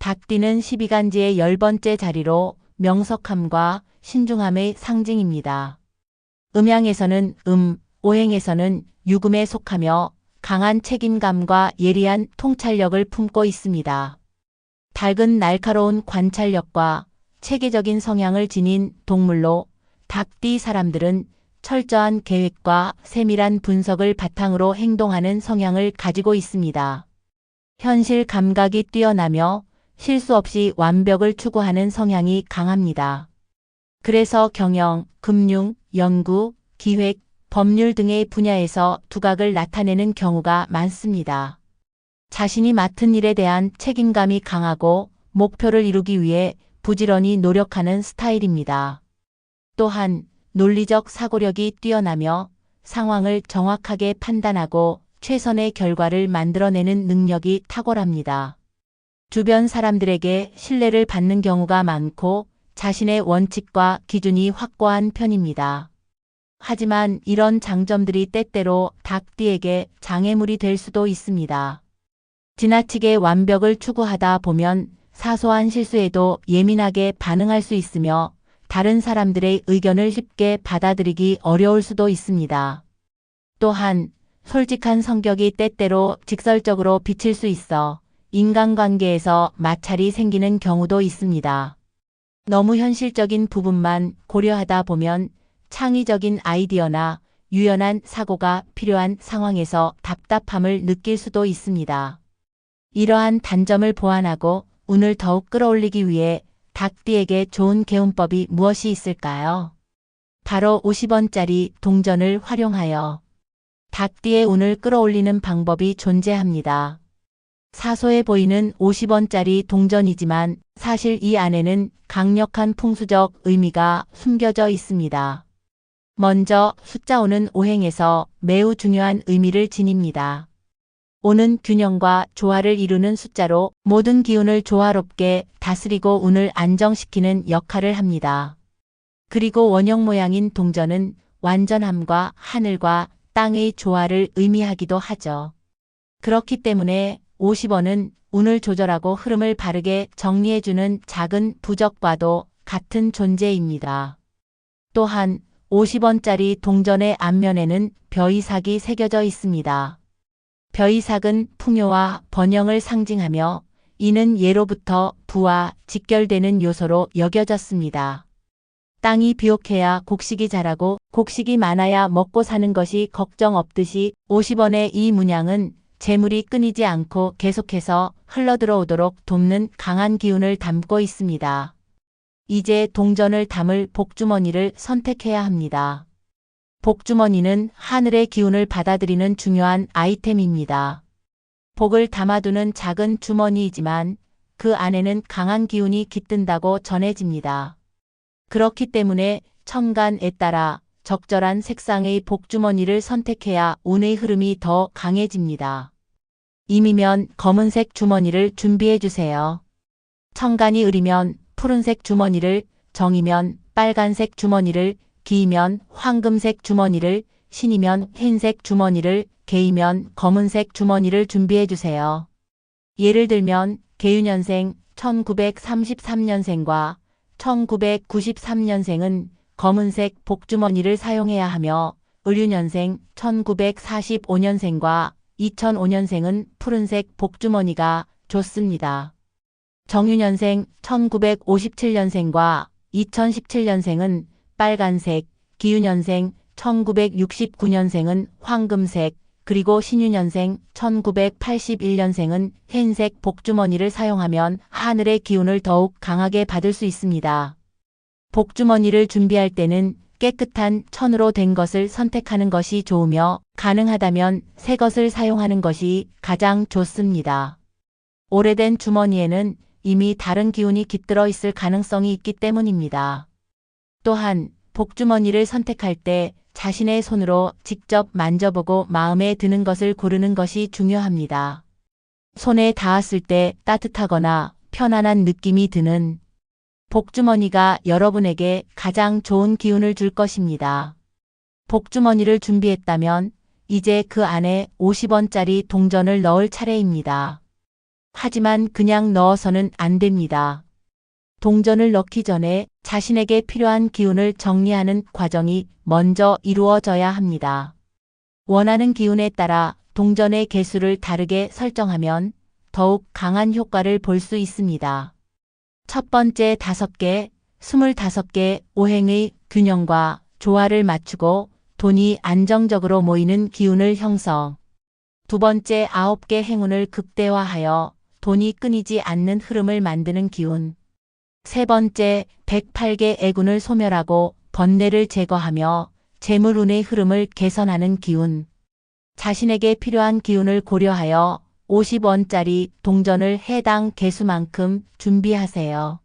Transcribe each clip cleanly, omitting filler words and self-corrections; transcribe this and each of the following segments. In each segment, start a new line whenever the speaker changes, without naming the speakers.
닭띠는 12간지의 10번째 자리로 명석함과 신중함의 상징입니다. 음양에서는 오행에서는 유금에 속하며 강한 책임감과 예리한 통찰력을 품고 있습니다. 닭은 날카로운 관찰력과 체계적인 성향을 지닌 동물로 닭띠 사람들은 철저한 계획과 세밀한 분석을 바탕으로 행동하는 성향을 가지고 있습니다. 현실 감각이 뛰어나며 실수 없이 완벽을 추구하는 성향이 강합니다. 그래서 경영, 금융, 연구, 기획, 법률 등의 분야에서 두각을 나타내는 경우가 많습니다. 자신이 맡은 일에 대한 책임감이 강하고 목표를 이루기 위해 부지런히 노력하는 스타일입니다. 또한 논리적 사고력이 뛰어나며 상황을 정확하게 판단하고 최선의 결과를 만들어내는 능력이 탁월합니다. 주변 사람들에게 신뢰를 받는 경우가 많고 자신의 원칙과 기준이 확고한 편입니다. 하지만 이런 장점들이 때때로 닭띠에게 장애물이 될 수도 있습니다. 지나치게 완벽을 추구하다 보면 사소한 실수에도 예민하게 반응할 수 있으며 다른 사람들의 의견을 쉽게 받아들이기 어려울 수도 있습니다. 또한 솔직한 성격이 때때로 직설적으로 비칠 수 있어 인간관계에서 마찰이 생기는 경우도 있습니다. 너무 현실적인 부분만 고려하다 보면 창의적인 아이디어나 유연한 사고가 필요한 상황에서 답답함을 느낄 수도 있습니다. 이러한 단점을 보완하고 운을 더욱 끌어올리기 위해 닭띠에게 좋은 개운법이 무엇이 있을까요? 바로 50원짜리 동전을 활용하여 닭띠의 운을 끌어올리는 방법이 존재합니다. 사소해 보이는 50원짜리 동전이지만 사실 이 안에는 강력한 풍수적 의미가 숨겨져 있습니다. 먼저 숫자 5는 오행에서 매우 중요한 의미를 지닙니다. 5는 균형과 조화를 이루는 숫자로 모든 기운을 조화롭게 다스리고 운을 안정시키는 역할을 합니다. 그리고 원형 모양인 동전은 완전함과 하늘과 땅의 조화를 의미하기도 하죠. 그렇기 때문에 50원은 운을 조절하고 흐름을 바르게 정리해주는 작은 부적과도 같은 존재입니다. 또한 50원짜리 동전의 앞면에는 벼이삭이 새겨져 있습니다. 벼이삭은 풍요와 번영을 상징하며 이는 예로부터 부와 직결되는 요소로 여겨졌습니다. 땅이 비옥해야 곡식이 자라고 곡식이 많아야 먹고 사는 것이 걱정 없듯이 50원의 이 문양은 재물이 끊이지 않고 계속해서 흘러들어오도록 돕는 강한 기운을 담고 있습니다. 이제 동전을 담을 복주머니를 선택해야 합니다. 복주머니는 하늘의 기운을 받아들이는 중요한 아이템입니다. 복을 담아두는 작은 주머니이지만 그 안에는 강한 기운이 깃든다고 전해집니다. 그렇기 때문에 천간에 따라 적절한 색상의 복주머니를 선택해야 운의 흐름이 더 강해집니다. 임이면 검은색 주머니를 준비해 주세요. 천간이 을이면 푸른색 주머니를, 정이면 빨간색 주머니를, 기이면 황금색 주머니를, 신이면 흰색 주머니를, 개이면 검은색 주머니를 준비해 주세요. 예를 들면 개유년생 1933년생과 1993년생은 검은색 복주머니를 사용해야 하며 을유년생 1945년생과 2005년생은 푸른색 복주머니가 좋습니다. 정유년생 1957년생과 2017년생은 빨간색, 기유년생 1969년생은 황금색, 그리고 신유년생 1981년생은 흰색 복주머니를 사용하면 하늘의 기운을 더욱 강하게 받을 수 있습니다. 복주머니를 준비할 때는 깨끗한 천으로 된 것을 선택하는 것이 좋으며 가능하다면 새 것을 사용하는 것이 가장 좋습니다. 오래된 주머니에는 이미 다른 기운이 깃들어 있을 가능성이 있기 때문입니다. 또한 복주머니를 선택할 때 자신의 손으로 직접 만져보고 마음에 드는 것을 고르는 것이 중요합니다. 손에 닿았을 때 따뜻하거나 편안한 느낌이 드는 복주머니가 여러분에게 가장 좋은 기운을 줄 것입니다. 복주머니를 준비했다면 이제 그 안에 50원짜리 동전을 넣을 차례입니다. 하지만 그냥 넣어서는 안 됩니다. 동전을 넣기 전에 자신에게 필요한 기운을 정리하는 과정이 먼저 이루어져야 합니다. 원하는 기운에 따라 동전의 개수를 다르게 설정하면 더욱 강한 효과를 볼 수 있습니다. 첫 번째 5개, 25개 오행의 균형과 조화를 맞추고 돈이 안정적으로 모이는 기운을 형성. 두 번째 9개 행운을 극대화하여 돈이 끊이지 않는 흐름을 만드는 기운. 세 번째 108개 애군을 소멸하고 번뇌를 제거하며 재물운의 흐름을 개선하는 기운. 자신에게 필요한 기운을 고려하여 50원짜리 동전을 해당 개수만큼 준비하세요.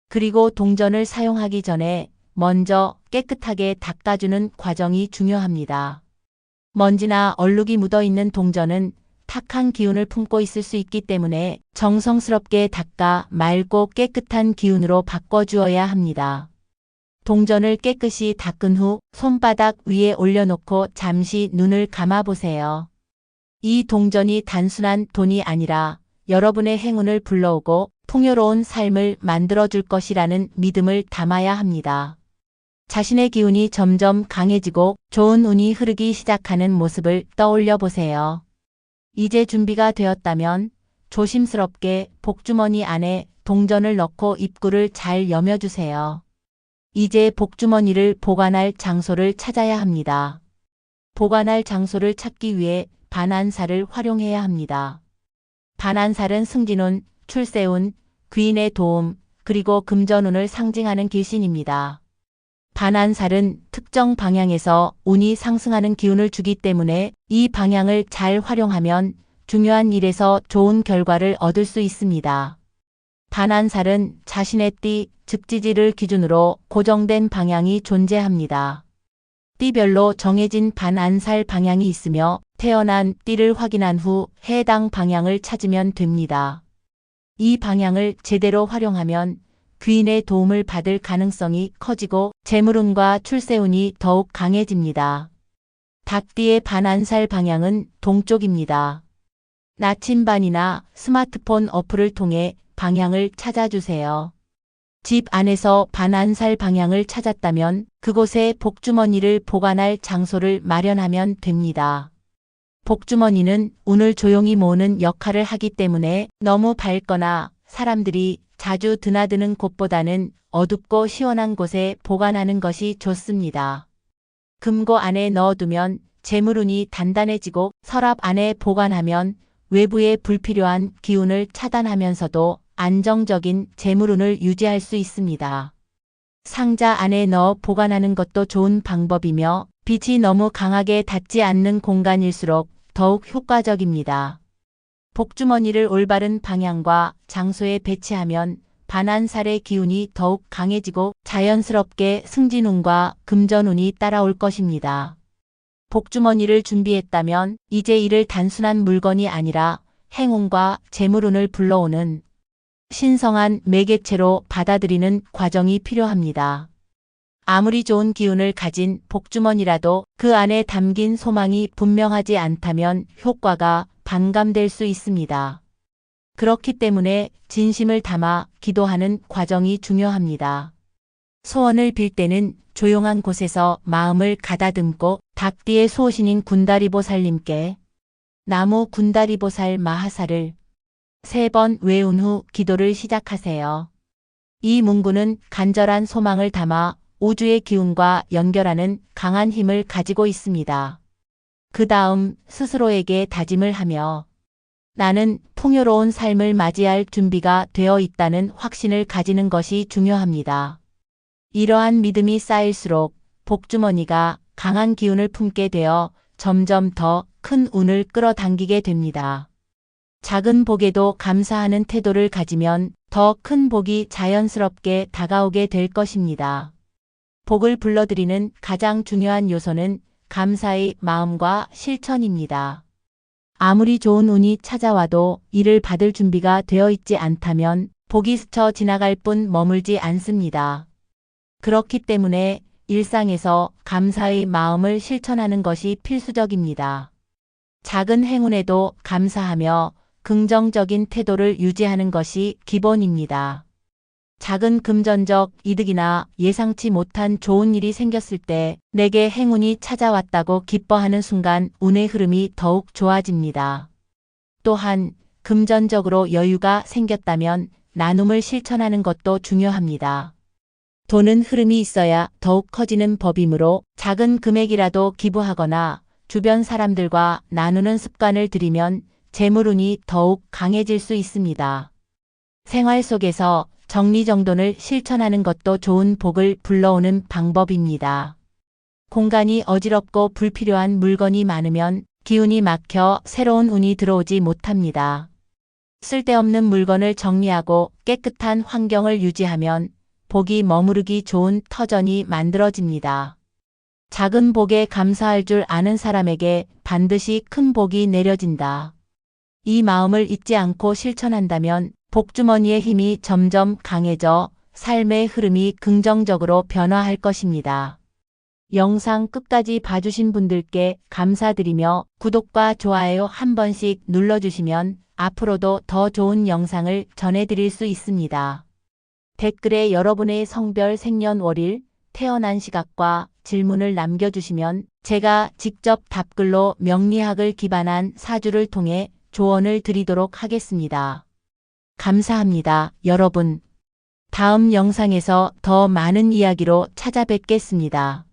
그리고 동전을 사용하기 전에 먼저 깨끗하게 닦아주는 과정이 중요합니다. 먼지나 얼룩이 묻어있는 동전은 탁한 기운을 품고 있을 수 있기 때문에 정성스럽게 닦아 맑고 깨끗한 기운으로 바꿔주어야 합니다. 동전을 깨끗이 닦은 후 손바닥 위에 올려놓고 잠시 눈을 감아보세요. 이 동전이 단순한 돈이 아니라 여러분의 행운을 불러오고 풍요로운 삶을 만들어줄 것이라는 믿음을 담아야 합니다. 자신의 기운이 점점 강해지고 좋은 운이 흐르기 시작하는 모습을 떠올려 보세요. 이제 준비가 되었다면 조심스럽게 복주머니 안에 동전을 넣고 입구를 잘 여며주세요. 이제 복주머니를 보관할 장소를 찾아야 합니다. 보관할 장소를 찾기 위해 반안살을 활용해야 합니다. 반안살은 승진운, 출세운, 귀인의 도움, 그리고 금전운을 상징하는 길신입니다. 반안살은 특정 방향에서 운이 상승하는 기운을 주기 때문에 이 방향을 잘 활용하면 중요한 일에서 좋은 결과를 얻을 수 있습니다. 반안살은 자신의 띠, 즉지지를 기준으로 고정된 방향이 존재합니다. 띠별로 정해진 반안살 방향이 있으며 태어난 띠를 확인한 후 해당 방향을 찾으면 됩니다. 이 방향을 제대로 활용하면 귀인의 도움을 받을 가능성이 커지고 재물운과 출세운이 더욱 강해집니다. 닭띠의 반안살 방향은 동쪽입니다. 나침반이나 스마트폰 어플을 통해 방향을 찾아주세요. 집 안에서 반안살 방향을 찾았다면 그곳에 복주머니를 보관할 장소를 마련하면 됩니다. 복주머니는 운을 조용히 모으는 역할을 하기 때문에 너무 밝거나 사람들이 자주 드나드는 곳보다는 어둡고 시원한 곳에 보관하는 것이 좋습니다. 금고 안에 넣어두면 재물운이 단단해지고 서랍 안에 보관하면 외부의 불필요한 기운을 차단하면서도 안정적인 재물운을 유지할 수 있습니다. 상자 안에 넣어 보관하는 것도 좋은 방법이며 빛이 너무 강하게 닿지 않는 공간일수록 더욱 효과적입니다. 복주머니를 올바른 방향과 장소에 배치하면 반안살의 기운이 더욱 강해지고 자연스럽게 승진운과 금전운이 따라올 것입니다. 복주머니를 준비했다면 이제 이를 단순한 물건이 아니라 행운과 재물운을 불러오는 신성한 매개체로 받아들이는 과정이 필요합니다. 아무리 좋은 기운을 가진 복주머니라도 그 안에 담긴 소망이 분명하지 않다면 효과가 반감될 수 있습니다. 그렇기 때문에 진심을 담아 기도하는 과정이 중요합니다. 소원을 빌 때는 조용한 곳에서 마음을 가다듬고 닭띠의 수호신인 군다리보살님께 나무 군다리보살 마하사를 3번 외운 후 기도를 시작하세요. 이 문구는 간절한 소망을 담아 우주의 기운과 연결하는 강한 힘을 가지고 있습니다. 그 다음 스스로에게 다짐을 하며 나는 풍요로운 삶을 맞이할 준비가 되어 있다는 확신을 가지는 것이 중요합니다. 이러한 믿음이 쌓일수록 복주머니가 강한 기운을 품게 되어 점점 더 큰 운을 끌어당기게 됩니다. 작은 복에도 감사하는 태도를 가지면 더 큰 복이 자연스럽게 다가오게 될 것입니다. 복을 불러들이는 가장 중요한 요소는 감사의 마음과 실천입니다. 아무리 좋은 운이 찾아와도 이를 받을 준비가 되어 있지 않다면 복이 스쳐 지나갈 뿐 머물지 않습니다. 그렇기 때문에 일상에서 감사의 마음을 실천하는 것이 필수적입니다. 작은 행운에도 감사하며 긍정적인 태도를 유지하는 것이 기본입니다. 작은 금전적 이득이나 예상치 못한 좋은 일이 생겼을 때 내게 행운이 찾아왔다고 기뻐하는 순간 운의 흐름이 더욱 좋아집니다. 또한 금전적으로 여유가 생겼다면 나눔을 실천하는 것도 중요합니다. 돈은 흐름이 있어야 더욱 커지는 법이므로 작은 금액이라도 기부하거나 주변 사람들과 나누는 습관을 들이면 재물운이 더욱 강해질 수 있습니다. 생활 속에서 정리정돈을 실천하는 것도 좋은 복을 불러오는 방법입니다. 공간이 어지럽고 불필요한 물건이 많으면 기운이 막혀 새로운 운이 들어오지 못합니다. 쓸데없는 물건을 정리하고 깨끗한 환경을 유지하면 복이 머무르기 좋은 터전이 만들어집니다. 작은 복에 감사할 줄 아는 사람에게 반드시 큰 복이 내려진다. 이 마음을 잊지 않고 실천한다면 복주머니의 힘이 점점 강해져 삶의 흐름이 긍정적으로 변화할 것입니다. 영상 끝까지 봐주신 분들께 감사드리며 구독과 좋아요 한 번씩 눌러주시면 앞으로도 더 좋은 영상을 전해드릴 수 있습니다. 댓글에 여러분의 성별, 생년월일, 태어난 시각과 질문을 남겨주시면 제가 직접 답글로 명리학을 기반한 사주를 통해 조언을 드리도록 하겠습니다. 감사합니다, 여러분. 다음 영상에서 더 많은 이야기로 찾아뵙겠습니다.